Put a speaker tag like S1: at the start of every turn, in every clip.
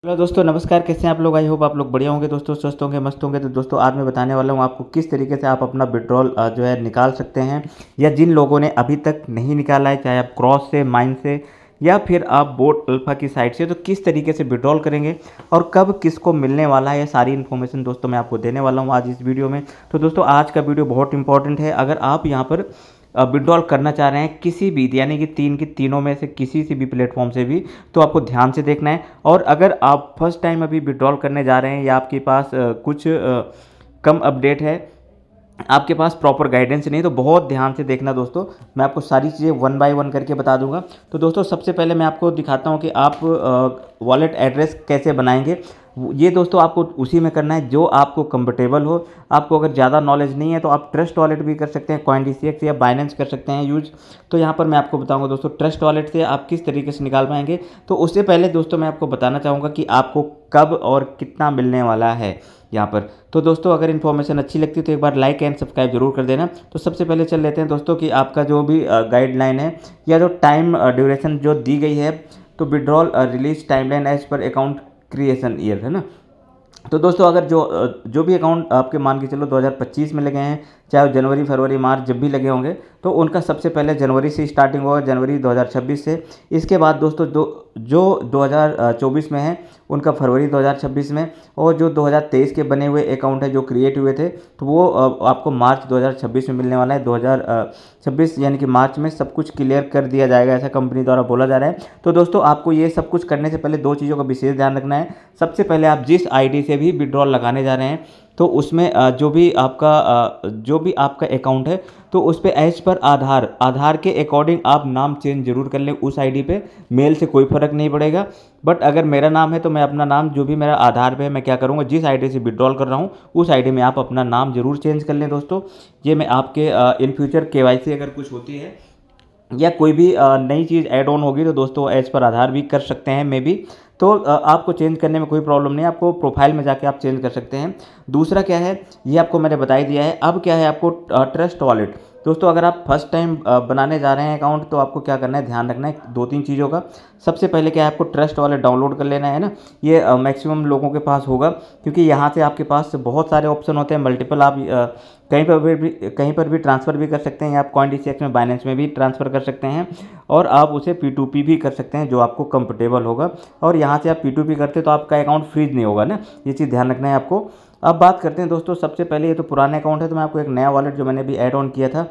S1: Hello दोस्तों, नमस्कार। कैसे हैं आप लोग? आई होप आप लोग बढ़िया होंगे दोस्तों, स्वस्थ होंगे, मस्त होंगे। तो दोस्तों आज मैं बताने वाला हूं आपको किस तरीके से आप अपना विड्रॉल जो है निकाल सकते हैं, या जिन लोगों ने अभी तक नहीं निकाला है, चाहे आप क्रॉस से, माइन से, या फिर आप बोट अल्फा की साइट से, तो किस तरीके से विड्रॉल करेंगे और कब किसको मिलने वाला है, ये सारी इन्फॉर्मेशन दोस्तों मैं आपको देने वाला हूँ आज इस वीडियो में। तो दोस्तों आज का वीडियो बहुत इंपॉर्टेंट है। अगर आप यहाँ पर विड्रॉल करना चाह रहे हैं किसी भी, यानी कि तीन की तीनों में से किसी से भी प्लेटफॉर्म से भी, तो आपको ध्यान से देखना है। और अगर आप फर्स्ट टाइम अभी विड्रॉल करने जा रहे हैं, या आपके पास कुछ कम अपडेट है, आपके पास प्रॉपर गाइडेंस नहीं, तो बहुत ध्यान से देखना दोस्तों। मैं आपको सारी चीज़ें वन बाय वन करके बता दूंगा। तो दोस्तों सबसे पहले मैं आपको दिखाता हूं कि आप वॉलेट एड्रेस कैसे बनाएंगे। ये दोस्तों आपको उसी में करना है जो आपको कंफर्टेबल हो। आपको अगर ज़्यादा नॉलेज नहीं है तो आप ट्रस्ट वॉलेट भी कर सकते हैं, CoinDCX या बाइनेंस कर सकते हैं यूज। तो यहाँ पर मैं आपको बताऊंगा दोस्तों ट्रस्ट वॉलेट से आप किस तरीके से निकाल पाएंगे। तो उससे पहले दोस्तों मैं आपको बताना चाहूँगा कि आपको कब और कितना मिलने वाला है यहाँ पर। तो दोस्तों अगर इन्फॉर्मेशन अच्छी लगती है तो एक बार लाइक एंड सब्सक्राइब जरूर कर देना। तो सबसे पहले चल लेते हैं दोस्तों कि आपका जो भी गाइडलाइन है, या जो टाइम ड्यूरेशन जो दी गई है, तो विड्रॉल रिलीज टाइमलाइन एज पर अकाउंट क्रिएशन ईयर, है ना। तो दोस्तों अगर जो भी अकाउंट आपके मान के चलो 2025 में लगे हैं, चाहे वो जनवरी, फरवरी, मार्च जब भी लगे होंगे, तो उनका सबसे पहले जनवरी से स्टार्टिंग होगा, जनवरी 2026 से। इसके बाद दोस्तों जो 2024 में है उनका फरवरी 2026 में, और जो 2023 के बने हुए अकाउंट है जो क्रिएट हुए थे, तो वो आपको मार्च 2026 में मिलने वाला है। 2026 यानी कि मार्च में सब कुछ क्लियर कर दिया जाएगा, ऐसा कंपनी द्वारा बोला जा रहा है। तो दोस्तों आपको ये सब कुछ करने से पहले दो चीज़ों का विशेष ध्यान रखना है। सबसे पहले आप जिस आईडी से भी विड्रॉल लगाने जा रहे हैं, तो उसमें जो भी आपका अकाउंट है, तो उस पर एज पर आधार के अकॉर्डिंग आप नाम चेंज जरूर कर लें उस आईडी पे। मेल से कोई फ़र्क नहीं पड़ेगा। बट अगर मेरा नाम है तो मैं अपना नाम जो भी मेरा आधार पे है, मैं क्या करूँगा, जिस आईडी से विड्रॉल कर रहा हूँ उस आईडी में आप अपना नाम जरूर चेंज कर लें दोस्तों। ये मैं आपके इन फ्यूचर KYC अगर कुछ होती है या कोई भी नई चीज़ ऐड ऑन होगी, तो दोस्तों एज पर आधार भी कर सकते हैं मे बी। तो आपको चेंज करने में कोई प्रॉब्लम नहीं है, आपको प्रोफाइल में जाके आप चेंज कर सकते हैं। दूसरा क्या है, ये आपको मैंने बता ही दिया है। अब क्या है, आपको ट्रस्ट वॉलेट। दोस्तों अगर आप फर्स्ट टाइम बनाने जा रहे हैं अकाउंट, तो आपको क्या करना है, ध्यान रखना है दो तीन चीज़ों का। सबसे पहले क्या है, आपको ट्रस्ट वॉलेट डाउनलोड कर लेना है ना। ये मैक्सिमम लोगों के पास होगा, क्योंकि यहाँ से आपके पास बहुत सारे ऑप्शन होते हैं, मल्टीपल। आप कहीं पर भी ट्रांसफ़र भी कर सकते हैं, या आप CoinDCX में, बाइनेंस में भी ट्रांसफ़र कर सकते हैं, और आप उसे P2P भी कर सकते हैं जो आपको कंफर्टेबल होगा। और यहाँ से आप P2P करते तो आपका अकाउंट फ्रीज नहीं होगा ना, ये चीज़ ध्यान रखना है आपको। अब बात करते हैं दोस्तों, सबसे पहले ये तो पुराने अकाउंट है, तो मैं आपको एक नया वॉलेट जो मैंने अभी ऐड ऑन किया था।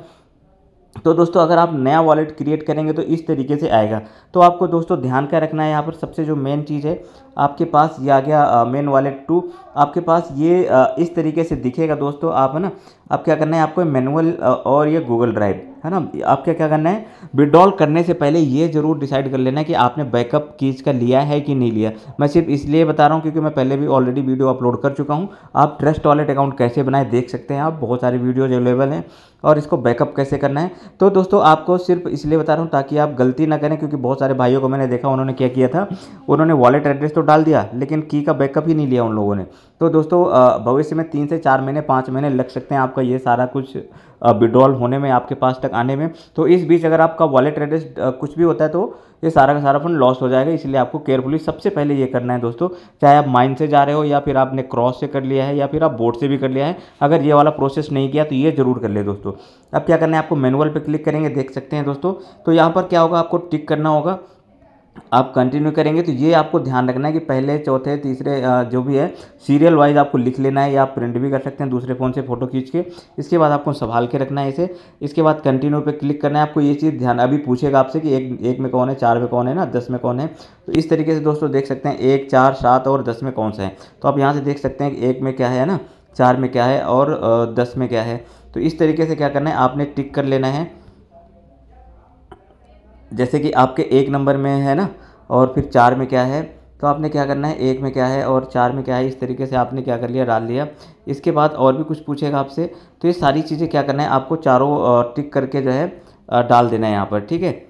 S1: तो दोस्तों अगर आप नया वॉलेट क्रिएट करेंगे तो इस तरीके से आएगा। तो आपको दोस्तों ध्यान क्या रखना है, यहाँ पर सबसे जो मेन चीज़ है, आपके पास ये आ गया मेन वॉलेट 2। आपके पास ये इस तरीके से दिखेगा दोस्तों। आप है ना, आप क्या करना है, आपको मैनुअल और ये गूगल ड्राइव है ना, आप क्या क्या करना है, विड्रॉल करने से पहले ये जरूर डिसाइड कर लेना है कि आपने बैकअप कीज का लिया है कि नहीं लिया। मैं सिर्फ इसलिए बता रहा हूँ क्योंकि मैं पहले भी ऑलरेडी वीडियो अपलोड कर चुका हूँ। आप ट्रस्ट वॉलेट अकाउंट कैसे बनाए देख सकते हैं, आप बहुत सारे वीडियोज अवेलेबल हैं, और इसको बैकअप कैसे करना है। तो दोस्तों आपको सिर्फ इसलिए बता रहा हूँ ताकि आप गलती ना करें, क्योंकि बहुत सारे भाइयों को मैंने देखा, उन्होंने क्या किया था, उन्होंने वॉलेट एड्रेस तो डाल दिया लेकिन की का बैकअप ही नहीं लिया उन लोगों ने। तो दोस्तों भविष्य में 3 से 4 महीने, 5 महीने लग सकते हैं आपका ये सारा कुछ विड्रॉल होने में, आपके पास तक आने में। तो इस बीच अगर आपका वॉलेट एड्रेस कुछ भी होता है तो ये सारा का सारा फंड लॉस हो जाएगा। इसलिए आपको केयरफुली सबसे पहले ये करना है दोस्तों। चाहे आप माइन से जा रहे हो, या फिर आपने क्रॉस से कर लिया है, या फिर आप बोट से भी कर लिया है, अगर ये वाला प्रोसेस नहीं किया तो ये जरूर कर ले दोस्तों। अब क्या करना है, आपको मैनुअल पे क्लिक करेंगे, देख सकते हैं दोस्तों। तो यहाँ पर क्या होगा, आपको टिक करना होगा। आप कंटिन्यू करेंगे तो ये आपको ध्यान रखना है कि पहले, चौथे, तीसरे जो भी है सीरियल वाइज आपको लिख लेना है, या आप प्रिंट भी कर सकते हैं दूसरे फ़ोन से फ़ोटो खींच के। इसके बाद आपको संभाल के रखना है इसे। इसके बाद कंटिन्यू पे क्लिक करना है। आपको ये चीज़ ध्यान, अभी पूछेगा आपसे कि एक में कौन है, 4 में कौन है ना, 10 में कौन है। तो इस तरीके से दोस्तों देख सकते हैं 1, 4, 7 और 10 में कौन सा है। तो आप यहाँ से देख सकते हैं कि 1 में क्या है ना, 4 में क्या है, और 10 में क्या है। तो इस तरीके से क्या करना है, आपने टिक कर लेना है। जैसे कि आपके 1 नंबर में है ना, और फिर 4 में क्या है, तो आपने क्या करना है, 1 में क्या है और 4 में क्या है, इस तरीके से आपने क्या कर लिया, डाल लिया। इसके बाद और भी कुछ पूछेगा आपसे, तो ये सारी चीज़ें क्या करना है, आपको चारों टिक करके जो है डाल देना है यहाँ पर, ठीक है।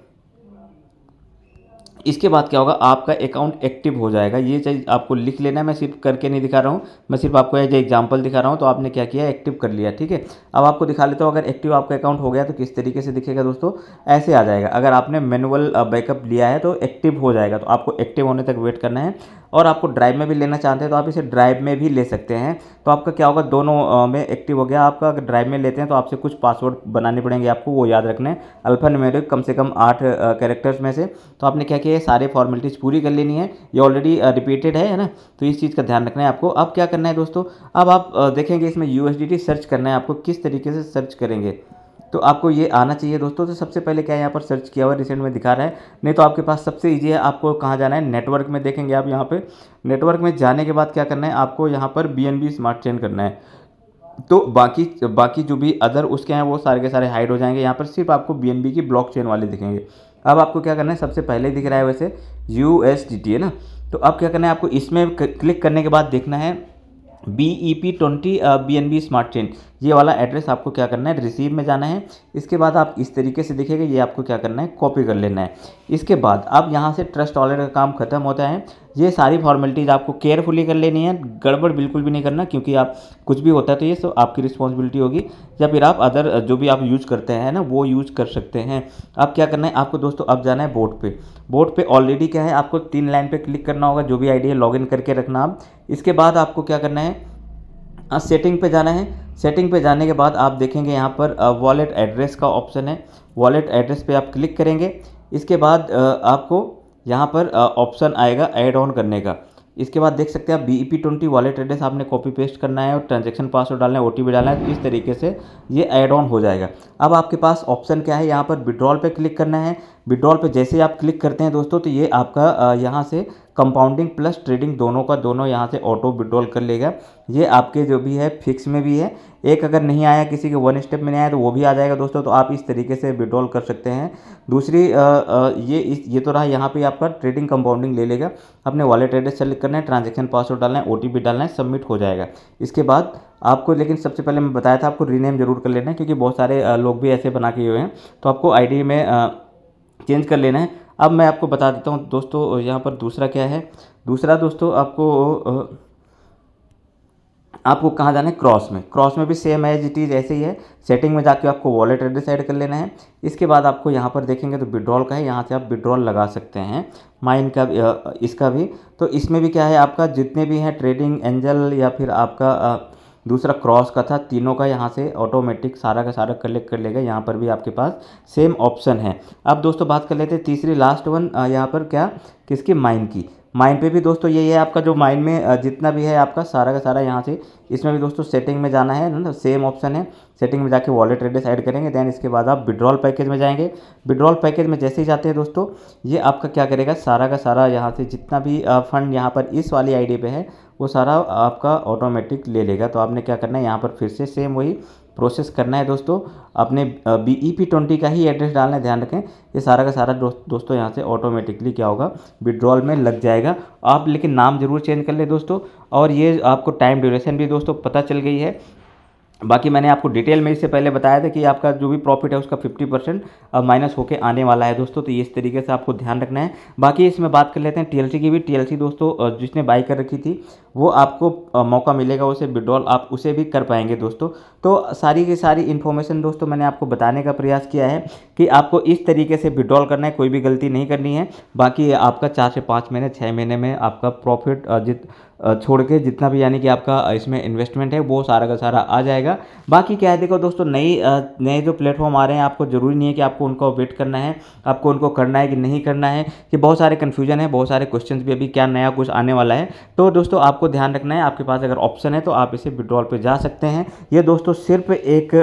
S1: इसके बाद क्या होगा, आपका अकाउंट एक्टिव हो जाएगा। ये चीज़ आपको लिख लेना है, मैं सिर्फ करके नहीं दिखा रहा हूँ, मैं सिर्फ आपको एज एग्जांपल दिखा रहा हूँ। तो आपने क्या किया, एक्टिव कर लिया, ठीक है। अब आपको दिखा लेता हूँ, अगर एक्टिव आपका अकाउंट हो गया तो किस तरीके से दिखेगा दोस्तों, ऐसे आ जाएगा। अगर आपने मैनुअल बैकअप लिया है तो एक्टिव हो जाएगा, तो आपको एक्टिव होने तक वेट करना है। और आपको ड्राइव में भी लेना चाहते हैं तो आप इसे ड्राइव में भी ले सकते हैं। तो आपका क्या होगा, दोनों में एक्टिव हो गया आपका। अगर ड्राइव में लेते हैं तो आपसे कुछ पासवर्ड बनाने पड़ेंगे आपको, वो याद रखना है, अल्फा न्यूमेरिक कम से कम 8 कैरेक्टर्स में से। तो आपने क्या किया है, सारे फॉर्मेलिटीज़ पूरी कर लेनी है, ये ऑलरेडी रिपीटेड है ना, तो इस चीज़ का ध्यान रखना है आपको। अब क्या करना है दोस्तों, अब आप देखेंगे इसमें USDT सर्च करना है आपको। किस तरीके से सर्च करेंगे तो आपको ये आना चाहिए दोस्तों। तो सबसे पहले क्या है, यहाँ पर सर्च किया हुआ रिसेंट में दिखा रहा है, नहीं तो आपके पास सबसे ईजी है, आपको कहाँ जाना है, नेटवर्क में देखेंगे आप। यहाँ पे नेटवर्क में जाने के बाद क्या करना है आपको, यहाँ पर BNB स्मार्ट चेन करना है। तो बाकी जो भी अदर उसके हैं वो सारे के सारे हाइड हो जाएंगे। यहाँ पर सिर्फ आपको BNB की ब्लॉकचेन वाले दिखेंगे। अब आपको क्या करना है, सबसे पहले दिख रहा है वैसे USDT है ना, तो अब क्या करना है आपको, इसमें क्लिक करने के बाद देखना है BEP20 BNB स्मार्ट चेन, ये वाला एड्रेस आपको क्या करना है, रिसीव में जाना है। इसके बाद आप इस तरीके से दिखेगा, ये आपको क्या करना है, कॉपी कर लेना है। इसके बाद अब यहाँ से ट्रस्ट वॉलेट का काम खत्म होता है। ये सारी फॉर्मेलिटीज़ आपको केयरफुली कर लेनी है, गड़बड़ बिल्कुल भी नहीं करना, क्योंकि आप कुछ भी होता है तो ये सब आपकी रिस्पॉन्सिबिलिटी होगी, या फिर आप अदर जो भी आप यूज़ करते हैं ना वो यूज़ कर सकते हैं। अब क्या करना है आपको दोस्तों, अब जाना है बोर्ड पे। बोर्ड पे ऑलरेडी क्या है, आपको 3 लाइन पे क्लिक करना होगा, जो भी आईडी है लॉगिन करके रखना आप। इसके बाद आपको क्या करना है, सेटिंग पे जाना है। सेटिंग पे जाने के बाद आप देखेंगे यहाँ पर वॉलेट एड्रेस का ऑप्शन है, वॉलेट एड्रेस पे आप क्लिक करेंगे। इसके बाद आपको यहाँ पर ऑप्शन आएगा ऐड ऑन करने का। इसके बाद देख सकते हैं आप BEP20 वॉलेट एड्रेस आपने कॉपी पेस्ट करना है और ट्रांजैक्शन पासवर्ड डालना है, OTP डालना है, तो इस तरीके से ये ऐड ऑन हो जाएगा। अब आपके पास ऑप्शन क्या है, यहाँ पर विड्रॉल पे क्लिक करना है। विड्रॉल पे जैसे ही आप क्लिक करते हैं दोस्तों, तो ये आपका यहाँ से कंपाउंडिंग प्लस ट्रेडिंग दोनों का दोनों यहाँ से ऑटो विड्रॉल कर लेगा। ये आपके जो भी है फिक्स में भी है, एक अगर नहीं आया, किसी के 1 स्टेप में नहीं आया तो वो भी आ जाएगा दोस्तों। तो आप इस तरीके से विड्रॉल कर सकते हैं। दूसरी ये तो रहा, यहाँ पे आपका ट्रेडिंग कंपाउंडिंग ले लेगा। अपने वॉलेट एड्रेस सेलेक्ट करना है, ट्रांजैक्शन पासवर्ड डालना है, OTP डालना है, सबमिट हो जाएगा। इसके बाद आपको, लेकिन सबसे पहले मैं बताया था आपको रीनेम जरूर कर लेना है, क्योंकि बहुत सारे लोग भी ऐसे बना के हुए हैं, तो आपको ID में चेंज कर लेना है। अब मैं आपको बता देता हूँ दोस्तों, यहाँ पर दूसरा क्या है, दूसरा दोस्तों आपको कहाँ जाना है, क्रॉस में भी सेम एज इट इज़ ऐसे ही है। सेटिंग में जाके आपको वॉलेट एड्रेस ऐड कर लेना है। इसके बाद आपको यहाँ पर देखेंगे तो विड्रॉल का है, यहाँ से आप विड्रॉल लगा सकते हैं, माइन का इसका भी। तो इसमें भी क्या है, आपका जितने भी हैं ट्रेडिंग एंजल या फिर आपका दूसरा क्रॉस का था, तीनों का यहाँ से ऑटोमेटिक सारा का सारा कलेक्ट कर लेगा। यहाँ पर भी आपके पास सेम ऑप्शन है। अब दोस्तों बात कर लेते हैं तीसरी लास्ट वन, यहाँ पर क्या, किसकी, माइन की। माइन पे भी दोस्तों यही है, आपका जो माइन में जितना भी है आपका सारा का सारा यहाँ से, इसमें भी दोस्तों सेटिंग में जाना है ना, सेम ऑप्शन है। सेटिंग में जाके वॉलेट एड्रेस ऐड करेंगे, देन इसके बाद आप विड्रॉल पैकेज में जाएंगे। विड्रॉल पैकेज में जैसे ही जाते हैं दोस्तों, ये आपका क्या करेगा, सारा का सारा यहाँ से जितना भी फंड यहाँ पर इस वाली ID पे है वो सारा आपका ऑटोमेटिक ले लेगा। तो आपने क्या करना है, यहाँ पर फिर से सेम वही प्रोसेस करना है दोस्तों। अपने BEP20 का ही एड्रेस डालना है, ध्यान रखें। ये सारा का सारा दोस्तों यहाँ से ऑटोमेटिकली क्या होगा, विड्रॉल में लग जाएगा। आप लेकिन नाम जरूर चेंज कर ले दोस्तों। और ये आपको टाइम ड्यूरेशन भी दोस्तों पता चल गई है। बाकी मैंने आपको डिटेल में इससे पहले बताया था कि आपका जो भी प्रॉफिट है उसका 50% माइनस होके आने वाला है दोस्तों। तो ये इस तरीके से आपको ध्यान रखना है। बाकी इसमें बात कर लेते हैं TLC की भी। TLC दोस्तों जिसने बाई कर रखी थी वो आपको मौका मिलेगा उसे विड्रॉल आप उसे भी कर पाएंगे दोस्तों। तो सारी की सारी इन्फॉर्मेशन दोस्तों मैंने आपको बताने का प्रयास किया है कि आपको इस तरीके से विड्रॉल करना है, कोई भी गलती नहीं करनी है। बाकी आपका 4 से 5 महीने 6 महीने में आपका प्रॉफिट छोड़ के जितना भी यानी कि आपका इसमें इन्वेस्टमेंट है वो सारा का सारा आ जाएगा। बाकी क्या है, देखो दोस्तों, नए जो प्लेटफॉर्म आ रहे हैं, आपको ज़रूरी नहीं है कि आपको उनको वेट करना है, आपको उनको करना है कि नहीं करना है, कि बहुत सारे कन्फ्यूजन है, बहुत सारे क्वेश्चंस भी अभी क्या नया कुछ आने वाला है। तो दोस्तों आपको ध्यान रखना है, आपके पास अगर ऑप्शन है तो आप इसे विड्रॉल पे जा सकते हैं। ये दोस्तों सिर्फ एक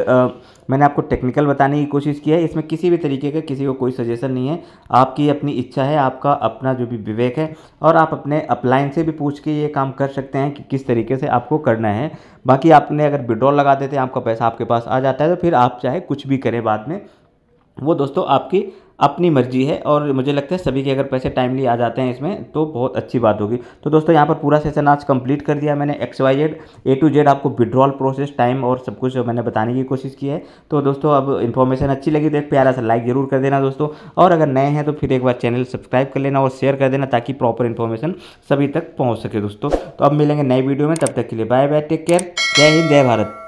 S1: मैंने आपको टेक्निकल बताने की कोशिश की है, इसमें किसी भी तरीके का किसी को कोई सजेशन नहीं है। आपकी अपनी इच्छा है, आपका अपना जो भी विवेक है, और आप अपने अपलाइन से भी पूछ के ये काम कर सकते हैं कि किस तरीके से आपको करना है। बाकी आपने अगर विड्रॉल लगा देते हैं, आपका पैसा आपके पास आ जाता है, तो फिर आप चाहे कुछ भी करें बाद में, वो दोस्तों आपकी अपनी मर्जी है। और मुझे लगता है सभी के अगर पैसे टाइमली आ जाते हैं इसमें तो बहुत अच्छी बात होगी। तो दोस्तों यहाँ पर पूरा सेशन आज कंप्लीट कर दिया मैंने, XYZ A to Z आपको विड्रॉल प्रोसेस, टाइम और सब कुछ मैंने बताने की कोशिश की है। तो दोस्तों अब इन्फॉर्मेशन अच्छी लगी तो एक प्यारा सा लाइक ज़रूर कर देना दोस्तों, और अगर नए हैं तो फिर एक बार चैनल सब्सक्राइब कर लेना और शेयर कर देना ताकि प्रॉपर इन्फॉर्मेशन सभी तक पहुँच सके दोस्तों। तो अब मिलेंगे नई वीडियो में, तब तक के लिए बाय बाय, टेक केयर, जय हिंद, जय भारत।